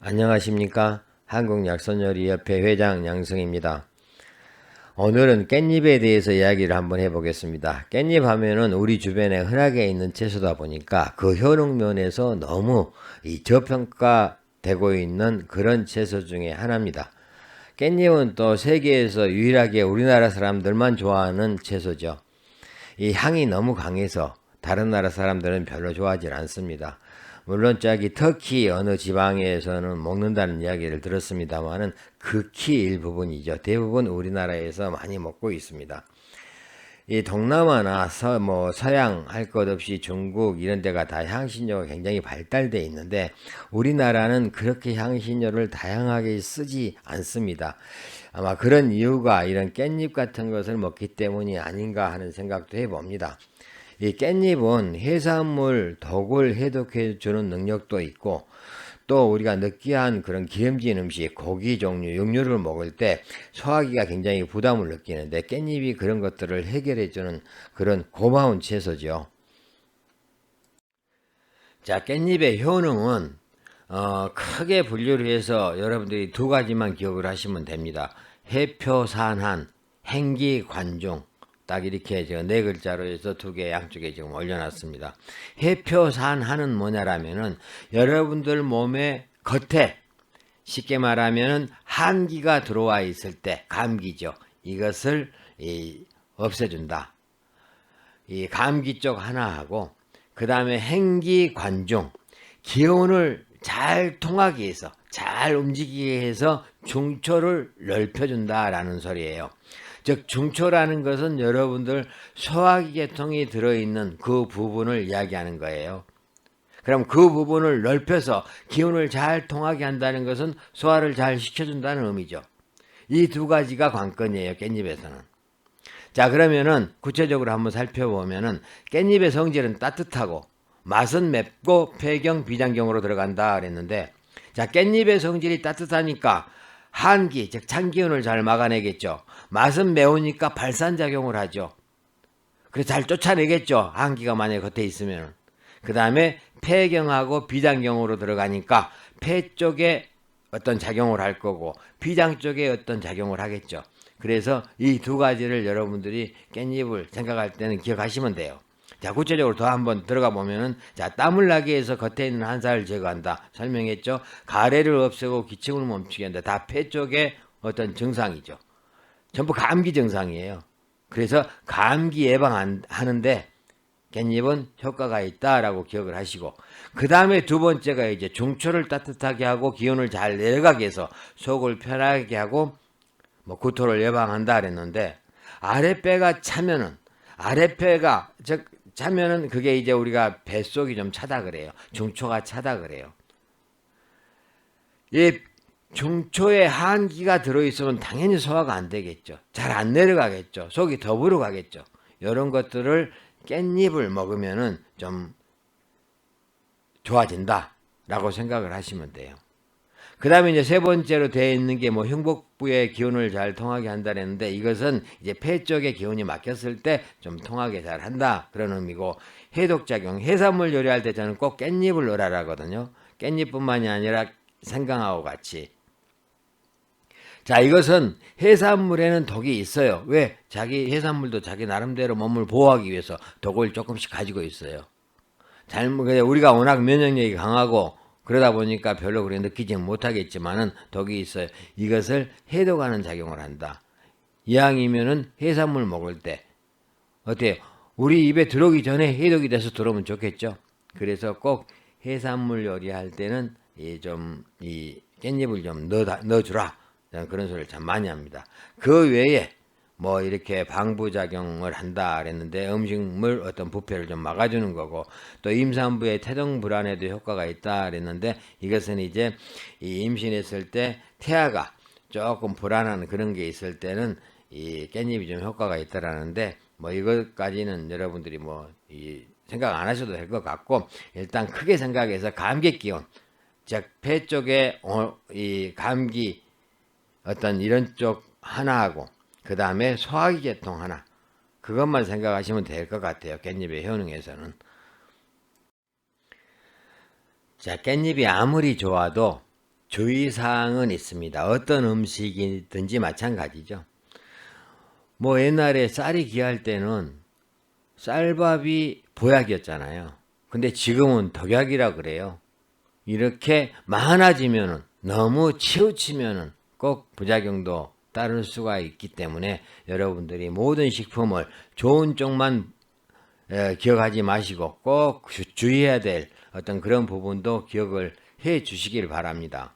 안녕하십니까? 한국약선요리협회 회장 양승입니다. 오늘은 깻잎에 대해서 이야기를 한번 해보겠습니다. 깻잎 하면은 우리 주변에 흔하게 있는 채소다 보니까 그 효능면에서 너무 저평가되고 있는 그런 채소 중에 하나입니다. 깻잎은 또 세계에서 유일하게 우리나라 사람들만 좋아하는 채소죠. 이 향이 너무 강해서 다른 나라 사람들은 별로 좋아하지 않습니다. 물론 저기 터키 어느 지방에서는 먹는다는 이야기를 들었습니다만은 극히 일부분이죠. 대부분 우리나라에서 많이 먹고 있습니다. 이 동남아나 서양 할 것 없이 중국 이런 데가 다 향신료가 굉장히 발달되어 있는데 우리나라는 그렇게 향신료를 다양하게 쓰지 않습니다. 아마 그런 이유가 이런 깻잎 같은 것을 먹기 때문이 아닌가 하는 생각도 해봅니다. 이 깻잎은 해산물 독을 해독해 주는 능력도 있고 또 우리가 느끼한 그런 기름진 음식, 고기 종류, 육류를 먹을 때 소화기가 굉장히 부담을 느끼는데 깻잎이 그런 것들을 해결해 주는 그런 고마운 채소죠. 자, 깻잎의 효능은 크게 분류를 해서 여러분들이 두 가지만 기억을 하시면 됩니다. 해표산한, 행기관중. 딱 이렇게 제가 네 글자로 해서 두 개 양쪽에 지금 올려놨습니다. 해표산한은 뭐냐라면은 여러분들 몸의 겉에 쉽게 말하면은 한기가 들어와 있을 때 감기죠. 이것을 없애준다. 이 감기 쪽 하나하고 그 다음에 행기관중 기운을 잘 통하게 해서 잘 움직이게 해서 중초를 넓혀준다라는 소리예요. 즉 중초라는 것은 여러분들 소화기 계통이 들어있는 그 부분을 이야기하는 거예요. 그럼 그 부분을 넓혀서 기운을 잘 통하게 한다는 것은 소화를 잘 시켜준다는 의미죠. 이 두 가지가 관건이에요. 깻잎에서는. 자, 그러면은 구체적으로 한번 살펴보면은 깻잎의 성질은 따뜻하고 맛은 맵고 폐경 비장경으로 들어간다 그랬는데, 자, 깻잎의 성질이 따뜻하니까 한기, 즉 찬기운을 잘 막아내겠죠. 맛은 매우니까 발산작용을 하죠. 그래서 잘 쫓아내겠죠. 한기가 만약에 겉에 있으면. 그 다음에 폐경하고 비장경으로 들어가니까 폐 쪽에 어떤 작용을 할 거고 비장 쪽에 어떤 작용을 하겠죠. 그래서 이 두 가지를 여러분들이 깻잎을 생각할 때는 기억하시면 돼요. 자, 구체적으로 더 한번 들어가 보면은, 자, 땀을 나게 해서 겉에 있는 한살을 제거한다. 설명했죠? 가래를 없애고 기침을 멈추게 한다. 다 폐 쪽에 어떤 증상이죠. 전부 감기 증상이에요. 그래서 감기 예방하는데 깻잎은 효과가 있다라고 기억을 하시고, 그 다음에 두 번째가 이제 중초를 따뜻하게 하고 기운을 잘 내려가게 해서 속을 편하게 하고 구토를 예방한다 그랬는데, 아랫배가 차면은, 아랫배가 즉 차면은 그게 이제 우리가 뱃속이 좀 차다 그래요. 중초가 차다 그래요. 이 중초에 한기가 들어있으면 당연히 소화가 안 되겠죠. 잘 안 내려가겠죠. 속이 더부러 가겠죠. 이런 것들을 깻잎을 먹으면은 좀 좋아진다 라고 생각을 하시면 돼요. 그 다음에 이제 세 번째로 되어 있는 게 흉복부의 기운을 잘 통하게 한다는데, 이것은 이제 폐 쪽에 기운이 막혔을 때 좀 통하게 잘 한다 그런 의미고, 해독작용, 해산물 요리할 때 저는 꼭 깻잎을 넣으라 하거든요. 깻잎뿐만이 아니라 생강하고 같이. 자, 이것은 해산물에는 독이 있어요. 왜? 자기 해산물도 자기 나름대로 몸을 보호하기 위해서 독을 조금씩 가지고 있어요. 우리가 워낙 면역력이 강하고 그러다 보니까 별로 그렇게 느끼지 못하겠지만은 독이 있어요. 이것을 해독하는 작용을 한다. 이왕이면은 해산물 먹을 때 어때요? 우리 입에 들어오기 전에 해독이 돼서 들어오면 좋겠죠. 그래서 꼭 해산물 요리할 때는 이 깻잎을 좀 넣어주라. 그런 소리를 참 많이 합니다. 그 외에 이렇게 방부작용을 한다 그랬는데, 음식물 어떤 부패를 좀 막아주는 거고, 또 임산부의 태동 불안에도 효과가 있다 그랬는데, 이것은 이제 이 임신했을 때 태아가 조금 불안한 그런 게 있을 때는 이 깻잎이 좀 효과가 있다라는데, 이것까지는 여러분들이 생각 안 하셔도 될 것 같고, 일단 크게 생각해서 감기 기운, 즉 폐 쪽에 이 감기 어떤 이런 쪽 하나하고 그 다음에 소화기 계통 하나, 그것만 생각하시면 될 것 같아요. 깻잎의 효능에서는. 자, 깻잎이 아무리 좋아도 주의사항은 있습니다. 어떤 음식이든지 마찬가지죠. 뭐 옛날에 쌀이 귀할 때는 쌀밥이 보약이었잖아요. 근데 지금은 덕약이라 그래요. 이렇게 많아지면은 너무 치우치면은 꼭 부작용도 따를 수가 있기 때문에 여러분들이 모든 식품을 좋은 쪽만 기억하지 마시고 꼭 주의해야 될 어떤 그런 부분도 기억을 해 주시길 바랍니다.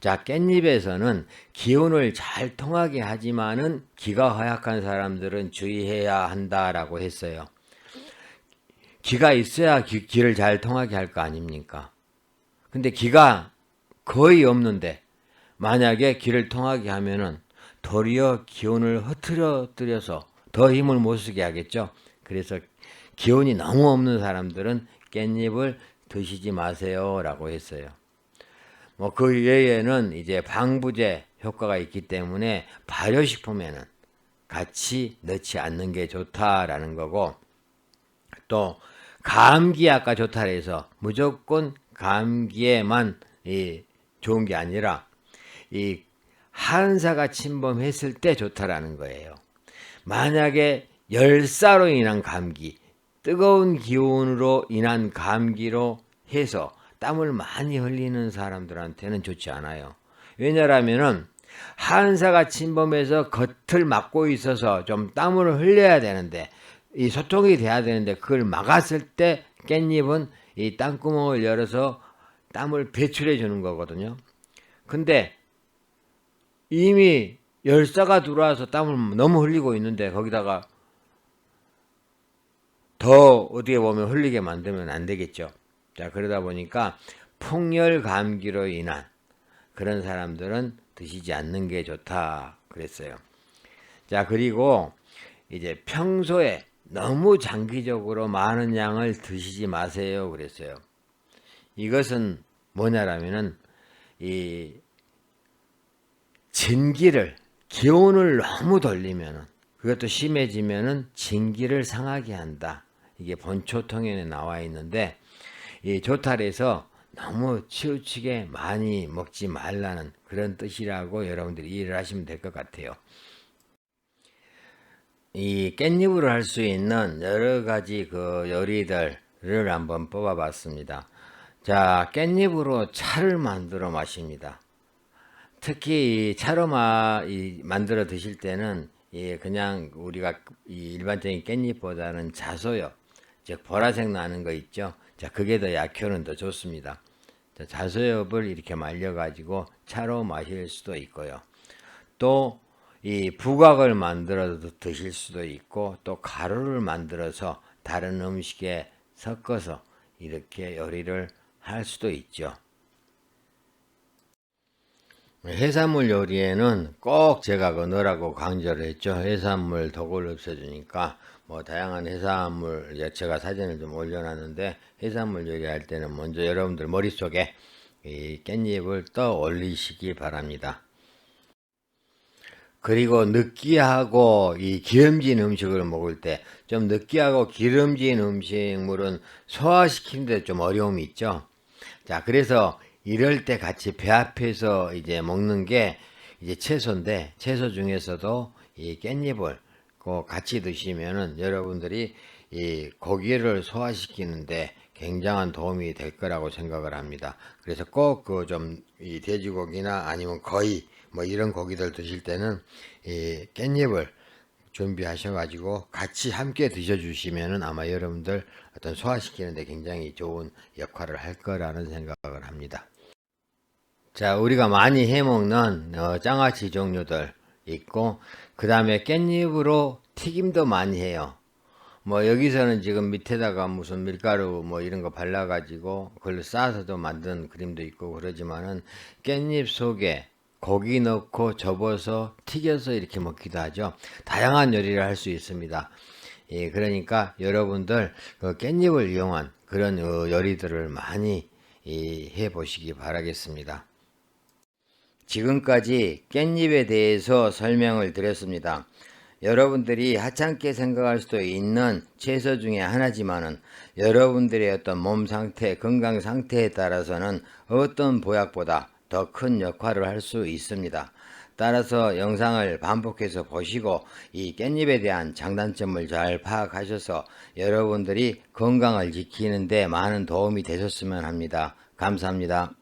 자, 깻잎에서는 기운을 잘 통하게 하지만은 기가 허약한 사람들은 주의해야 한다라고 했어요. 기가 있어야 기를 잘 통하게 할 거 아닙니까? 근데 기가 거의 없는데 만약에 기를 통하게 하면은 도리어 기운을 흐트러뜨려서 더 힘을 못 쓰게 하겠죠. 그래서 기운이 너무 없는 사람들은 깻잎을 드시지 마세요라고 했어요. 뭐 그 외에는 이제 방부제 효과가 있기 때문에 발효식품에는 같이 넣지 않는 게 좋다라는 거고, 또 감기약과 좋다 해서 무조건 감기에만 좋은 게 아니라 이 한사가 침범했을 때 좋다라는 거예요. 만약에 열사로 인한 감기, 뜨거운 기운으로 인한 감기로 해서 땀을 많이 흘리는 사람들한테는 좋지 않아요. 왜냐하면은 한사가 침범해서 겉을 막고 있어서 좀 땀을 흘려야 되는데, 이 소통이 돼야 되는데 그걸 막았을 때 깻잎은 이 땀구멍을 열어서 땀을 배출해 주는 거거든요. 근데 이미 열사가 들어와서 땀을 너무 흘리고 있는데 거기다가 더 어떻게 보면 흘리게 만들면 안 되겠죠. 자, 그러다 보니까 풍열 감기로 인한 그런 사람들은 드시지 않는 게 좋다 그랬어요. 자, 그리고 이제 평소에 너무 장기적으로 많은 양을 드시지 마세요 그랬어요. 이것은 뭐냐라면은 이 진기를 기온을 너무 돌리면은, 그것도 심해지면은 진기를 상하게 한다. 이게 본초통연에 나와 있는데, 이 조탈에서 너무 치우치게 많이 먹지 말라는 그런 뜻이라고 여러분들이 이해를 하시면 될 것 같아요. 이 깻잎으로 할 수 있는 여러 가지 그 요리들을 한번 뽑아봤습니다. 자, 깻잎으로 차를 만들어 마십니다. 특히 이 차로 만들어 드실 때는 그냥 우리가 이 일반적인 깻잎보다는 자소엽, 즉 보라색 나는 거 있죠. 자, 그게 더 약효는 더 좋습니다. 자, 자소엽을 이렇게 말려 가지고 차로 마실 수도 있고요. 또 이 부각을 만들어 드실 수도 있고, 또 가루를 만들어서 다른 음식에 섞어서 이렇게 요리를 할 수도 있죠. 해산물 요리에는 꼭 제가 넣으라고 강조를 했죠. 해산물 독을 없애주니까 뭐 다양한 해산물, 제가 사진을 좀 올려놨는데, 해산물 요리할 때는 먼저 여러분들 머릿속에 이 깻잎을 떠 올리시기 바랍니다. 그리고 느끼하고 이 기름진 음식을 먹을 때, 좀 느끼하고 기름진 음식물은 소화시키는데 좀 어려움이 있죠. 자, 그래서 이럴 때 같이 배 앞에서 이제 먹는 게 이제 채소인데, 채소 중에서도 이 깻잎을 꼭 같이 드시면은 여러분들이 이 고기를 소화시키는데 굉장한 도움이 될 거라고 생각을 합니다. 그래서 꼭 그 좀 이 돼지고기나 아니면 거의 뭐 이런 고기들 드실 때는 이 깻잎을 준비하셔가지고 같이 함께 드셔주시면은 아마 여러분들 어떤 소화시키는데 굉장히 좋은 역할을 할 거라는 생각을 합니다. 자, 우리가 많이 해먹는 장아찌 종류들 있고, 그 다음에 깻잎으로 튀김도 많이 해요. 뭐 여기서는 지금 밑에다가 무슨 밀가루 뭐 이런 거 발라가지고 그걸 싸서도 만든 그림도 있고 그러지만은, 깻잎 속에 고기 넣고 접어서 튀겨서 이렇게 먹기도 하죠. 다양한 요리를 할 수 있습니다. 예, 그러니까 여러분들 그 깻잎을 이용한 그런 요리들을 많이 해 보시기 바라겠습니다. 지금까지 깻잎에 대해서 설명을 드렸습니다. 여러분들이 하찮게 생각할 수도 있는 채소 중에 하나지만은 여러분들의 어떤 몸 상태, 건강 상태에 따라서는 어떤 보약보다 더 큰 역할을 할 수 있습니다. 따라서 영상을 반복해서 보시고 이 깻잎에 대한 장단점을 잘 파악하셔서 여러분들이 건강을 지키는 데 많은 도움이 되셨으면 합니다. 감사합니다.